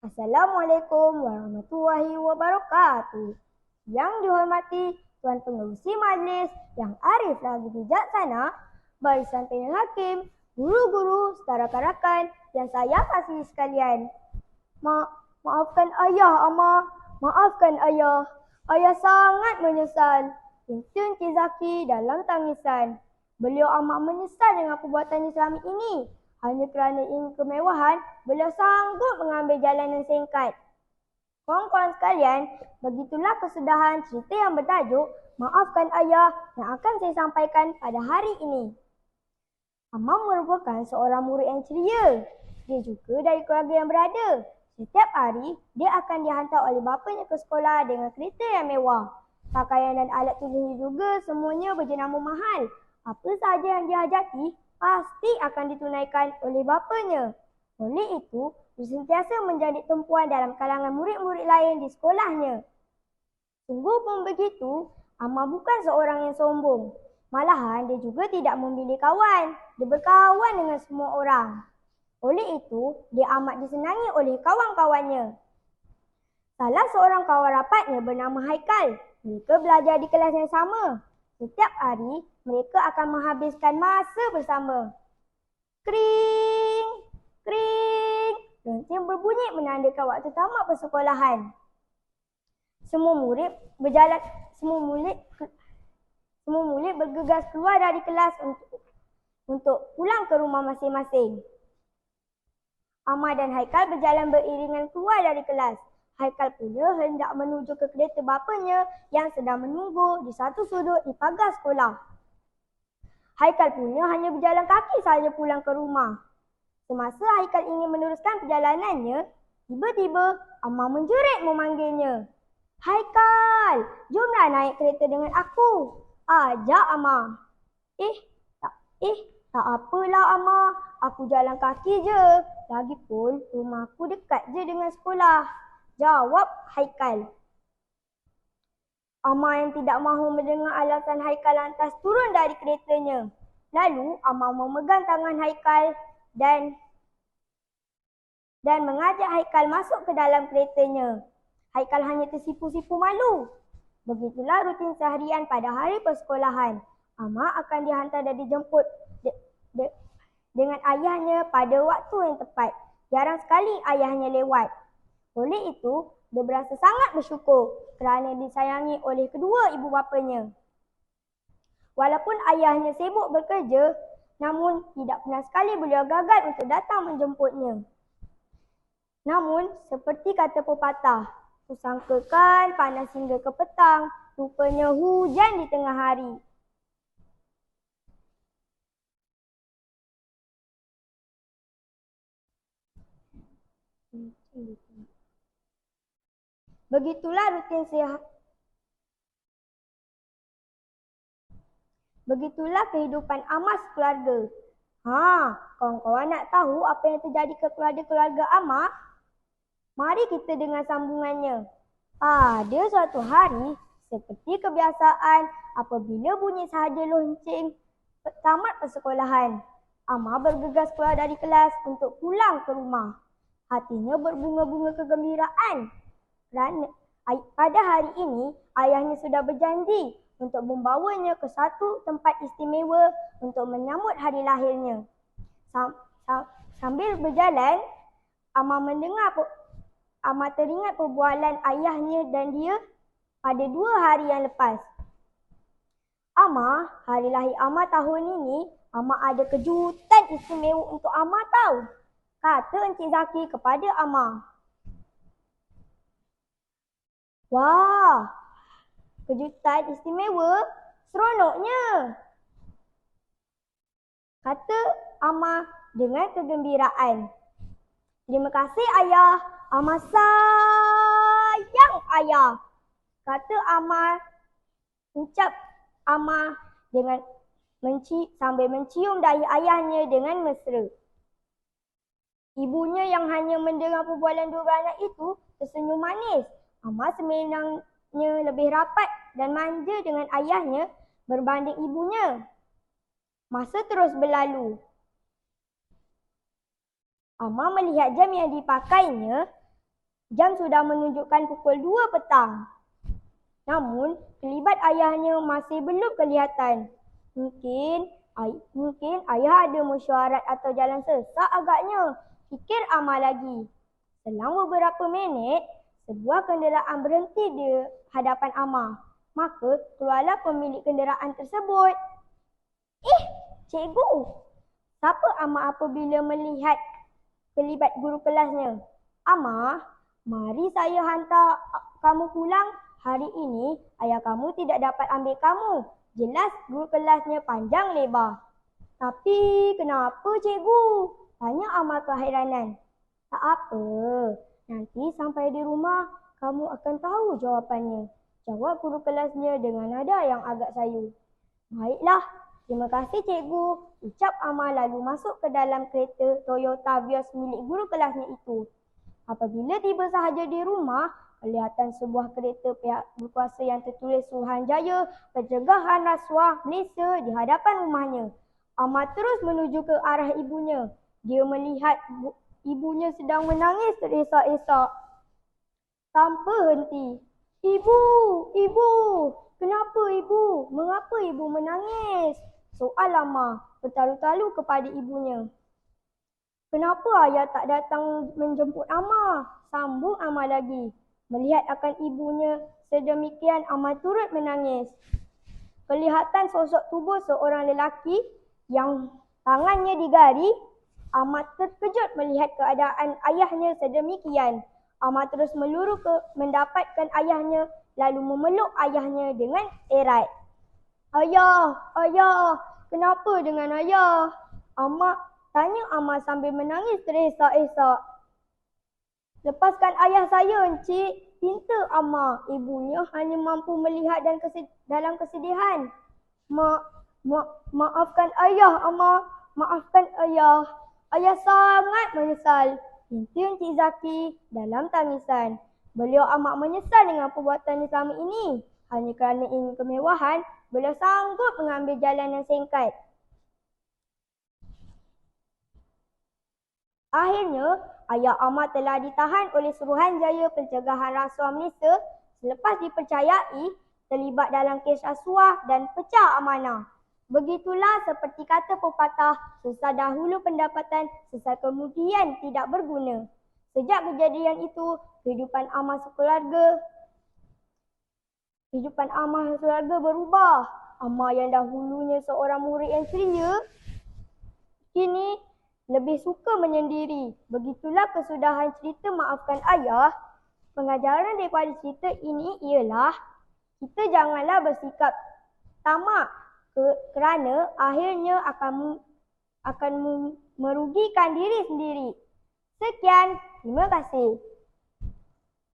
Assalamualaikum warahmatullahi wabarakatuh. Yang dihormati Tuan Pengerusi Majlis yang arif lagi bijaksana, barisan panel hakim, guru-guru, setara rakan yang saya kasihi sekalian. Maafkan ayah, Ama. Maafkan ayah. Ayah sangat menyesal. Intun Cik Zaki dalam tangisan. Beliau amat menyesal dengan perbuatannya selama ini. Hanya kerana ingin kemewahan, beliau sanggup mengambil jalan yang singkat. Kawan-kawan sekalian, begitulah kesudahan cerita yang bertajuk Maafkan Ayah yang akan saya sampaikan pada hari ini. Amam merupakan seorang murid yang ceria. Dia juga dari keluarga yang berada. Setiap hari, dia akan dihantar oleh bapanya ke sekolah dengan kereta yang mewah. Pakaian dan alat tulisnya juga semuanya berjenama mahal. Apa sahaja yang dihajati, pasti akan ditunaikan oleh bapanya. Oleh itu, dia sentiasa menjadi tumpuan dalam kalangan murid-murid lain di sekolahnya. Sungguh pun begitu, Amar bukan seorang yang sombong. Malahan, dia juga tidak memilih kawan. Dia berkawan dengan semua orang. Oleh itu, dia amat disenangi oleh kawan-kawannya. Salah seorang kawan rapatnya bernama Haikal. Mereka belajar di kelas yang sama. Setiap hari, mereka akan menghabiskan masa bersama. Kring! Kring! Lonceng berbunyi menandakan waktu tamat persekolahan. Semua murid bergegas keluar dari kelas untuk pulang ke rumah masing-masing. Amar dan Haikal berjalan beriringan keluar dari kelas. Haikal pula hendak menuju ke kereta bapanya yang sedang menunggu di satu sudut di pagar sekolah. Haikal punya hanya berjalan kaki sahaja pulang ke rumah. Semasa Haikal ingin meneruskan perjalanannya, tiba-tiba Amar menjerit memanggilnya. Haikal, jomlah naik kereta dengan aku. Ajak Amar. Tak apalah Amar, aku jalan kaki je. Lagipun rumahku dekat je dengan sekolah. Jawab Haikal. Amar yang tidak mahu mendengar alasan Haikal lantas turun dari keretanya. Lalu Amar memegang tangan Haikal dan mengajak Haikal masuk ke dalam keretanya. Haikal hanya tersipu-sipu malu. Begitulah rutin seharian pada hari persekolahan. Amar akan dihantar dan dijemput dengan ayahnya pada waktu yang tepat. Jarang sekali ayahnya lewat. Oleh itu, dia berasa sangat bersyukur kerana disayangi oleh kedua ibu bapanya. Walaupun ayahnya sibuk bekerja, namun tidak pernah sekali beliau gagal untuk datang menjemputnya. Namun, seperti kata pepatah, kusangkakan panas hingga ke petang, rupanya hujan di tengah hari. Begitulah kehidupan Amar sekeluarga. Kawan-kawan nak tahu apa yang terjadi ke keluarga-keluarga Amar? Mari kita dengar sambungannya. Ada suatu hari, seperti kebiasaan, apabila bunyi sahaja lonceng tamat persekolahan, Amar bergegas keluar dari kelas untuk pulang ke rumah. Hatinya berbunga-bunga kegembiraan. Kerana pada hari ini, ayahnya sudah berjanji untuk membawanya ke satu tempat istimewa untuk menyambut hari lahirnya. Sambil berjalan, Amar teringat perbualan ayahnya dan dia pada 2 hari yang lepas. Amar, hari lahir Amar tahun ini, Amar ada kejutan istimewa untuk Amar tahu. Kata Encik Zaki kepada Amar. Wah, kejutan istimewa, seronoknya, kata Amar dengan kegembiraan. Terima kasih ayah, Amar sayang ayah, kata Amar, ucap Amar dengan sambil mencium dahi ayahnya dengan mesra. Ibunya yang hanya mendengar perbualan dua beranak itu tersenyum manis. Amar sebenarnya lebih rapat dan manja dengan ayahnya berbanding ibunya. Masa terus berlalu. Amar melihat jam yang dipakainya Jam sudah menunjukkan pukul 2 petang. Namun, kelibat ayahnya masih belum kelihatan. Mungkin ayah ada mesyuarat atau jalan sesak agaknya. Fikir Amar lagi. Selang beberapa minit, sebuah kenderaan berhenti di hadapan Amar. Maka, keluarlah pemilik kenderaan tersebut. Cikgu! Siapa Amar apabila melihat kelibat guru kelasnya? Amar, mari saya hantar kamu pulang. Hari ini, ayah kamu tidak dapat ambil kamu. Jelas guru kelasnya panjang lebar. Tapi kenapa cikgu? Tanya Amar keheranan. Tak apa. Nanti sampai di rumah, kamu akan tahu jawapannya. Jawab guru kelasnya dengan nada yang agak sayu. Baiklah. Terima kasih cikgu. Ucap Amar lalu masuk ke dalam kereta Toyota Vios milik guru kelasnya itu. Apabila tiba sahaja di rumah, kelihatan sebuah kereta pihak berkuasa yang tertulis Suruhanjaya Pencegahan Rasuah Malaysia di hadapan rumahnya. Amar terus menuju ke arah ibunya. Dia melihat ibunya sedang menangis teresak-esak tanpa henti. Ibu! Ibu! Kenapa ibu? Mengapa ibu menangis? Soal Amar bertalu-talu kepada ibunya. Kenapa ayah tak datang menjemput Amar? Sambung Amar lagi. Melihat akan ibunya sedemikian, Amar turut menangis. Kelihatan sosok tubuh seorang lelaki yang tangannya digari. Amar terkejut melihat keadaan ayahnya sedemikian. Amar terus meluru mendapatkan ayahnya lalu memeluk ayahnya dengan erat. Ayah, ayah, kenapa dengan ayah? Tanya Amar sambil menangis teresak-esak. Lepaskan ayah saya, encik. Pinta Amar. Ibunya hanya mampu melihat dalam kesedihan. Maafkan ayah, Amar. Maafkan ayah. Ayah sangat menyesal. Pinta Encik Zaki dalam tangisan. Beliau amat menyesal dengan perbuatannya selama ini. Hanya kerana ingin kemewahan, beliau sanggup mengambil jalan yang singkat. Akhirnya, ayah Amar telah ditahan oleh Suruhanjaya Pencegahan Rasuah Malaysia selepas dipercayai terlibat dalam kes rasuah dan pecah amanah. Begitulah seperti kata pepatah, sesal dahulu pendapatan, sesal kemudian tidak berguna. Sejak kejadian itu, kehidupan Amar sekeluarga berubah. Amar yang dahulunya seorang murid yang ceria, kini lebih suka menyendiri. Begitulah kesudahan cerita Maafkan Ayah. Pengajaran daripada cerita ini ialah kita janganlah bersikap tamak kerana akhirnya akan merugikan diri sendiri. Sekian, terima kasih.